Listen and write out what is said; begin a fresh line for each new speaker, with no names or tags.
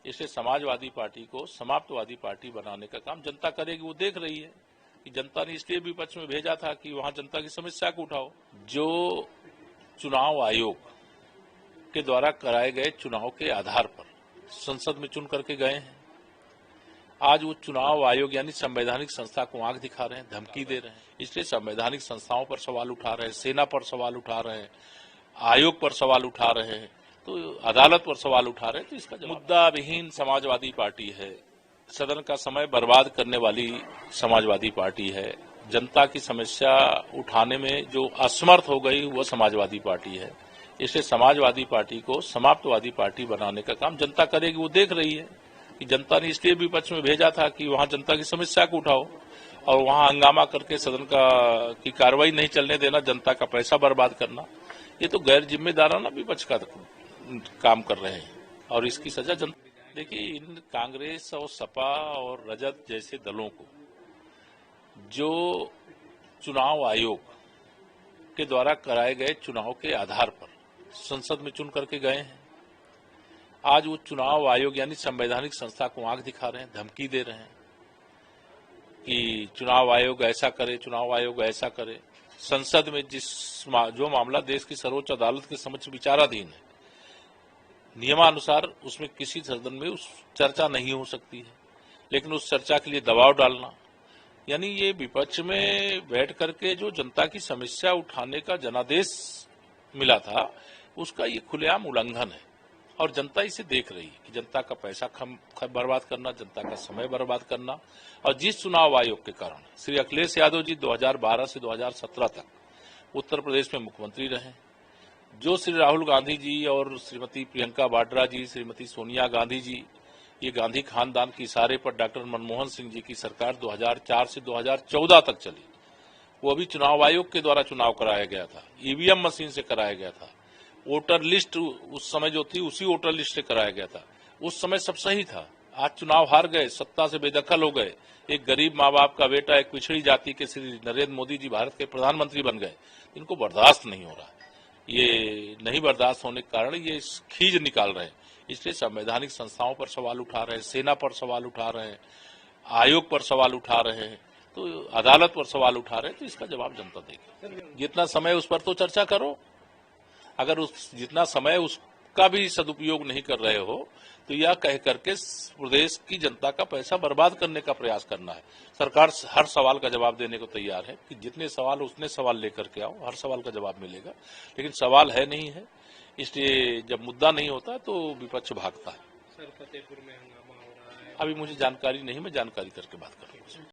इसलिए समाजवादी पार्टी को समाप्तवादी पार्टी बनाने का काम जनता करेगी। वो देख रही है कि जनता ने इसलिए विपक्ष में भेजा था कि वहां जनता की समस्या को उठाओ। जो चुनाव आयोग के द्वारा कराए गए चुनाव के आधार पर संसद में चुन करके गए हैं, आज वो चुनाव आयोग यानी संवैधानिक संस्था को आंख दिखा रहे हैं, धमकी दे रहे हैं। इसलिए संवैधानिक संस्थाओं पर सवाल उठा रहे हैं, सेना पर सवाल उठा रहे हैं, आयोग पर सवाल उठा रहे हैं, तो अदालत पर सवाल उठा रहे हैं। तो इसका मुद्दा विहीन समाजवादी पार्टी है, सदन का समय बर्बाद करने वाली समाजवादी पार्टी है, जनता की समस्या उठाने में जो असमर्थ हो गई वो समाजवादी पार्टी है। इसलिए समाजवादी पार्टी को समाप्तवादी पार्टी बनाने का काम जनता करेगी। वो देख रही है कि जनता ने इसलिए विपक्ष में भेजा था कि वहां जनता की समस्या को उठाओ और वहां हंगामा करके सदन की कार्रवाई नहीं चलने देना, जनता का पैसा बर्बाद करना, ये तो गैर जिम्मेदाराना विपक्ष का काम कर रहे हैं और इसकी सजा जनता। देखिए, इन कांग्रेस और सपा और रजत जैसे दलों को जो चुनाव आयोग के द्वारा कराए गए चुनाव के आधार पर संसद में चुन करके गए हैं, आज वो चुनाव आयोग यानी संवैधानिक संस्था को आंख दिखा रहे हैं, धमकी दे रहे हैं कि चुनाव आयोग ऐसा करे, चुनाव आयोग ऐसा करे। संसद में जो मामला देश की सर्वोच्च अदालत के समक्ष विचाराधीन है, नियमानुसार उसमें किसी सदन में उस चर्चा नहीं हो सकती है, लेकिन उस चर्चा के लिए दबाव डालना, यानी ये विपक्ष में बैठ करके जो जनता की समस्या उठाने का जनादेश मिला था, उसका ये खुलेआम उल्लंघन है और जनता इसे देख रही है कि जनता का पैसा बर्बाद करना, जनता का समय बर्बाद करना। और जिस चुनाव आयोग के कारण श्री अखिलेश यादव जी 2012 से 2017 तक उत्तर प्रदेश में मुख्यमंत्री रहे, जो श्री राहुल गांधी जी और श्रीमती प्रियंका वाड्रा जी, श्रीमती सोनिया गांधी जी, ये गांधी खानदान के इशारे पर डॉक्टर मनमोहन सिंह जी की सरकार 2004 से 2014 तक चली, वो अभी चुनाव आयोग के द्वारा चुनाव कराया गया था, ईवीएम मशीन से कराया गया था, वोटर लिस्ट उस समय जो थी उसी वोटर लिस्ट से कराया गया था। उस समय सब सही था। आज चुनाव हार गए, सत्ता से बेदखल हो गए, एक गरीब माँ बाप का बेटा, एक पिछड़ी जाति के श्री नरेंद्र मोदी जी भारत के प्रधानमंत्री बन गए। इनको बर्दाश्त नहीं हो रहा, ये नहीं बर्दाश्त होने के कारण ये खींच निकाल रहे हैं। इसलिए संवैधानिक संस्थाओं पर सवाल उठा रहे हैं, सेना पर सवाल उठा रहे हैं, आयोग पर सवाल उठा रहे हैं, तो अदालत पर सवाल उठा रहे हैं। तो इसका जवाब जनता देगी। जितना समय उस पर तो चर्चा करो, अगर उस जितना समय उसका भी सदुपयोग नहीं कर रहे हो तो यह कह करके प्रदेश की जनता का पैसा बर्बाद करने का प्रयास करना है। सरकार हर सवाल का जवाब देने को तैयार है कि जितने सवाल उतने सवाल लेकर के आओ, हर सवाल का जवाब मिलेगा, लेकिन सवाल है नहीं है, इसलिए जब मुद्दा नहीं होता तो विपक्ष भागता है।
सर, फतेहपुर में हंगामा हो रहा है,
अभी मुझे जानकारी नहीं, मैं जानकारी करके बात करूंगा।